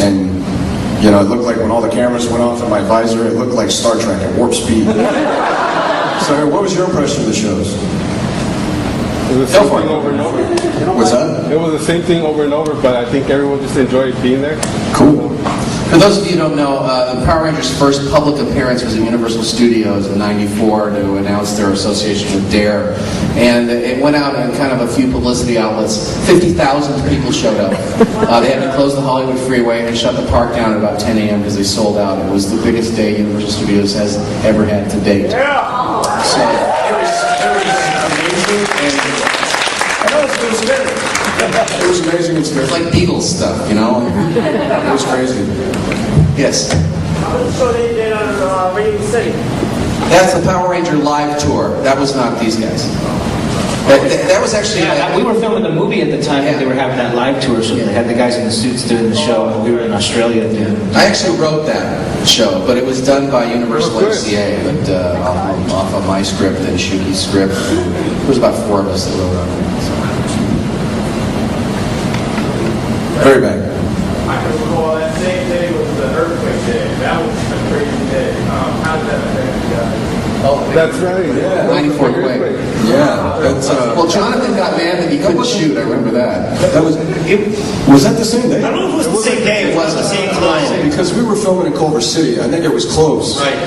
And, it looked like when all the cameras went off in my visor, it looked like Star Trek at warp speed. So what was your impression of the shows? It was the same thing over and over. What's that? It was the same thing over and over, but I think everyone just enjoyed being there. Cool. For those of you who don't know, the Power Rangers' first public appearance was at Universal Studios in '94 to announce their association with DARE. And it went out in kind of a few publicity outlets. 50,000 people showed up. They had to close the Hollywood freeway and shut the park down at about 10 a.m. because they sold out. It was the biggest day Universal Studios has ever had to date. Yeah! So It was amazing, and I know it was scary. It was amazing and it scary. was like Beatles stuff, It was crazy. Yes. So they did on Radio City. That's the Power Ranger live tour. That was not these guys. That was actually... we were filming the movie at the time that they were having that live tour, so they had the guys in the suits doing the show, and we were in Australia doing it. I actually wrote that show, but it was done by Universal MCA, but off of my script and Shuki's script. There was about 4 of us that wrote on it. Very bad. I can recall that same day was the earthquake day. That was a crazy day. How did that affect you guys? That's right, yeah. 94 quake. Yeah, that's Well, Jonathan got mad that he couldn't shoot. I remember that. that was that the same day? I don't know if it was the same day, it was the same time. Because we were filming in Culver City. I think it was close. Right.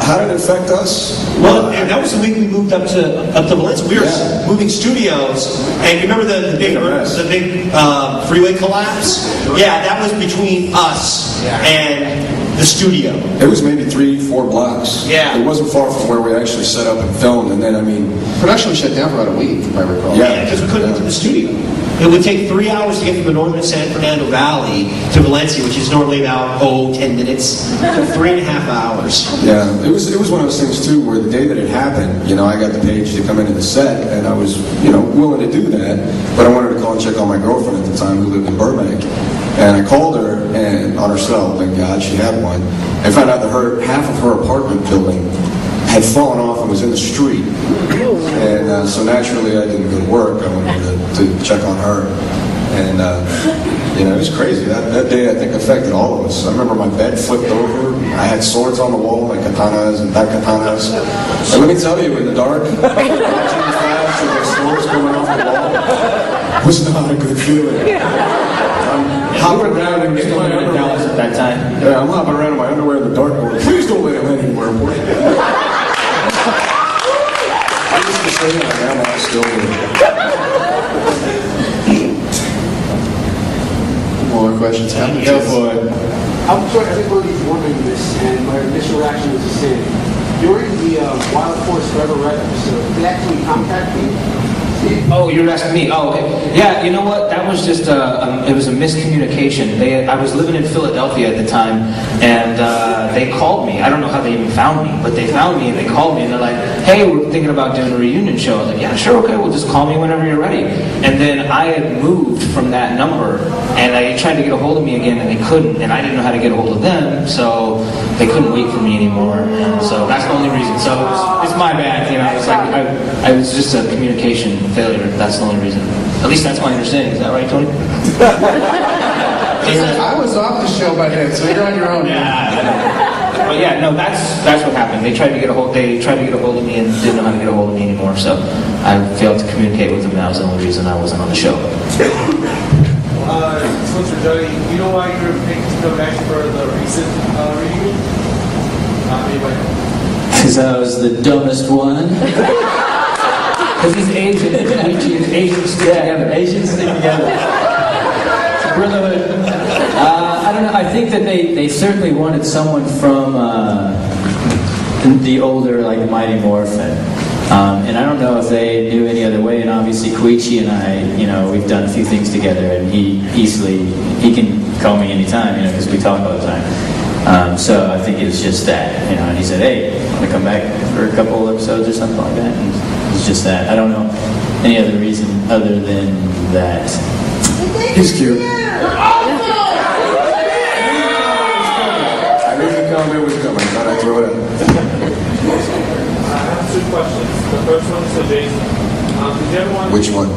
How did it affect us? Well, and that was the week we moved up to Valencia. We were Yeah. moving studios, and you remember the big freeway collapse? Yeah, that was between us and the studio. It was maybe 3-4 blocks. Yeah. It wasn't far from where we actually set up and filmed, and then, Production was shut down for about a week, if I recall. Yeah. Because we couldn't get to the studio. It would take 3 hours to get from the northern San Fernando Valley to Valencia, which is normally about 10 minutes. So 3.5 hours. Yeah, it was one of those things too where the day that it happened, I got the page to come into the set, and I was, willing to do that, but I wanted to call and check on my girlfriend at the time who lived in Burbank. And I called her, and on her cell, thank God she had one, and found out that half of her apartment building had fallen off and was in the street. And so naturally I didn't go to work. I went to check on her. And, it was crazy. That day I think affected all of us. I remember my bed flipped over. I had swords on the wall, like katanas and back katanas. And let me tell you, in the dark, watching the flash with the swords coming off the wall was not a good feeling. I'm hopping around in my underwear. At that time. Yeah, I'm hopping around in my underwear in the dark going, please don't let him anywhere. I used to say that, now I still do. More questions? Go for it. I'm sure everybody's wondering this, and my initial reaction was the same. During the Wild Force Forever Red episode, did they actually contact me? Oh, you're asking me. Oh, okay. Yeah, you know what? That was just it was a miscommunication. I was living in Philadelphia at the time, and they called me. I don't know how they even found me, but they found me and they called me and they're like, "Hey, we're thinking about doing a reunion show." I was like, "Yeah, sure, okay. Well, just call me whenever you're ready." And then I had moved from that number, and they tried to get a hold of me again, and they couldn't, and I didn't know how to get a hold of them, so they couldn't wait for me anymore. And so that's the only reason. So it's my bad. It's like I was just a communication failure. That's the only reason. At least that's my understanding. Is that right, Tony? I was off the show by then, so you're on your own. Yeah. But yeah, no, that's what happened. They tried to get a hold of me and didn't know how to get a hold of me anymore. So I failed to communicate with them. That was the only reason I wasn't on the show. Spencer, Johnny, you know why you're picked to come back for the recent reunion? Because I was the dumbest one. Because he's Asian. Asians stick together. Asians stick together. It's a brotherhood. I don't know. I think that they certainly wanted someone from the older, like Mighty Morphin. And I don't know if they knew any other way. And obviously, Koichi and I, we've done a few things together, and he can call me anytime, because we talk all the time. So I think it was just that, and he said, "Hey, want to come back for a couple episodes or something like that?" And it's just that. I don't know any other reason other than that. He's cute. I knew the comment was coming. Thought I'd throw it out. I have 2 questions. The first one is to Jason. Did you ever want Which one?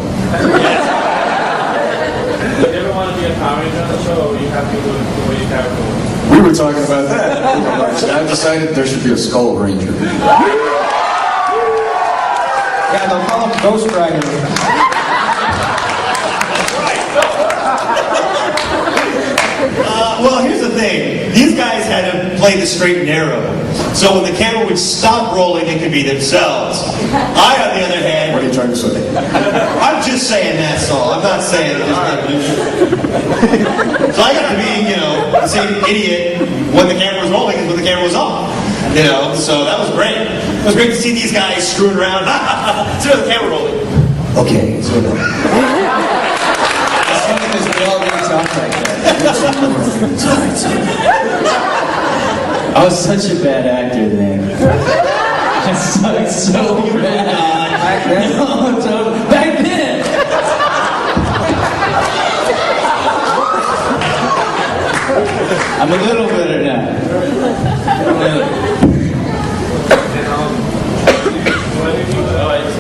Did you ever want to be a Power Ranger on the show, or you have people the way you have it. We were talking about that. I decided there should be a Skull Ranger. Yeah, they'll call him Ghost Rider. Well, here's the thing. These guys had to play the straight and narrow. So when the camera would stop rolling, it could be themselves. I, on the other hand... What are you trying to say? I'm just saying that's all. I'm not saying it. So I got to be, the same idiot when the camera was rolling as when the camera was off. So that was great. It was great to see these guys screwing around. See the camera rolling. Okay, so it's funny because we all really talk like that. I was such a bad actor then. I sucked so bad. Back then? Back then! I'm a little better now.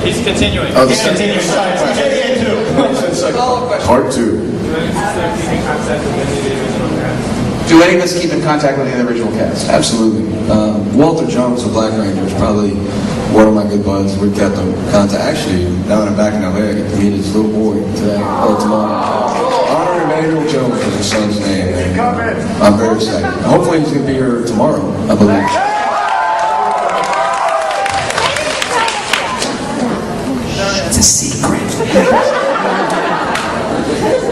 He's continuing. Oh, He's continuing. Part 2. Do any of us keep in contact with the original cast? Absolutely. Walter Jones, the Black Ranger, is probably one of my good buds. We've kept in contact. Actually, now that I'm back in LA, I get to meet his little boy today or tomorrow. Honor Emmanuel Jones is his son's name. And, I'm very excited. Hopefully he's going to be here tomorrow, I believe. It's a secret.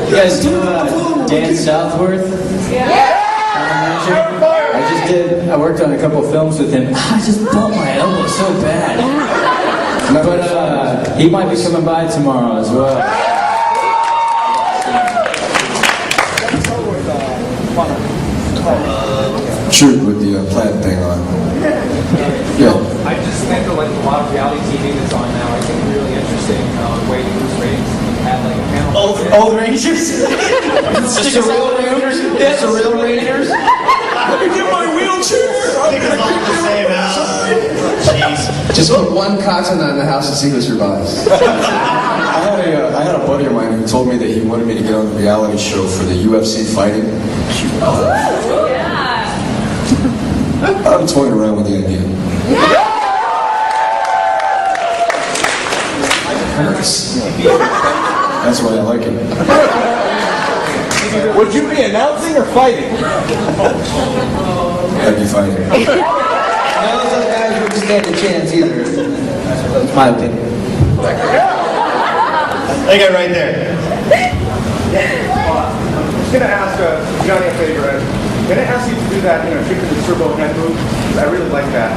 You guys do Dan Southworth? Yeah! I worked on a couple films with him. I just bumped my elbow so bad. But he might be coming by tomorrow as well. Shoot with the plaid thing on. Yeah. I just think that like a lot of reality TV that's on now, I think really interesting way to boost ratings. Had like a panel. Old Rangers? Just a real Rangers? Just a real Rangers? Let me get my wheelchair! I think it's all the same house. Jeez. Just put one continent in the house and see who survives. I had a buddy of mine who told me that he wanted me to get on the reality show for the UFC fighting. I'm toying around with the idea. That's why I like it. Would you be announcing or fighting? I'd be fighting. None of those guys would stand a chance either. That's my opinion. That guy right there. I'm going to ask Johnny a favor. Can I ask you to do that, trick to the turbo head move? I really like that.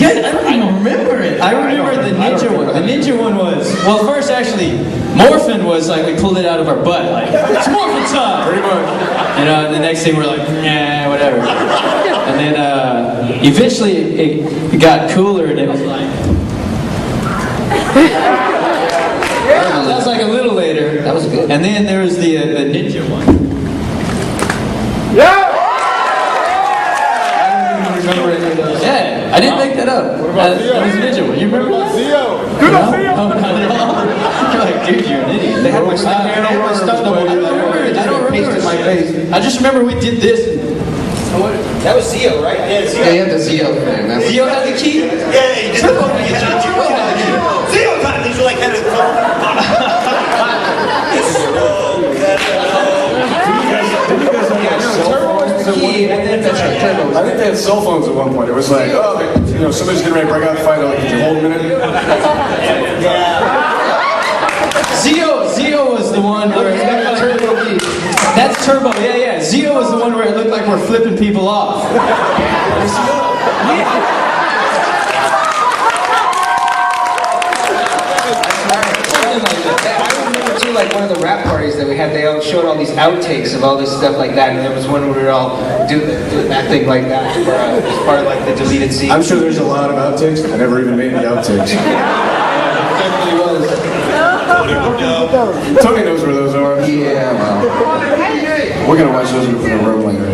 I don't even remember it. I remember the ninja one. The ninja one was, well, first actually, Morphin was like, we pulled it out of our butt. Like, it's Morphin time! Pretty much. And the next thing we're like, nah, whatever. And then eventually it got cooler and it was like... That was like a little later. That was good. And then there was the ninja one. Yeah! Remember any of those? Yeah, I didn't make that up. What about Zio? That was a ninja one. You remember that? Zio! No, not at all. You're like, dude, you're an idiot. They had my stuff. I don't remember my face. I just remember we did this. That was Zio, right? Yeah, Zio. Yeah, you had the Zio thing. That's Zio had the key. Yeah, he did the Zio time. These are like kind of... I think they had cell phones at one point. It was like, somebody's getting ready to break out the fight. Like, can you hold a minute? Zio was the one where it looked like that's Turbo. Yeah. Zio was the one where it looked like we're flipping people off. I remember too, like one of the rap parties that we had, they all showed all these outtakes of all this stuff like that, and there was one where we were all doing acting like that for, as part of like the deleted scene. I'm sure there's a lot of outtakes. I never even made any outtakes. definitely was. Tony knows where those are. Yeah, well. We're going to watch those in a room later.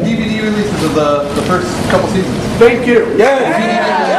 DVD releases of the first couple seasons. Thank you. Yeah.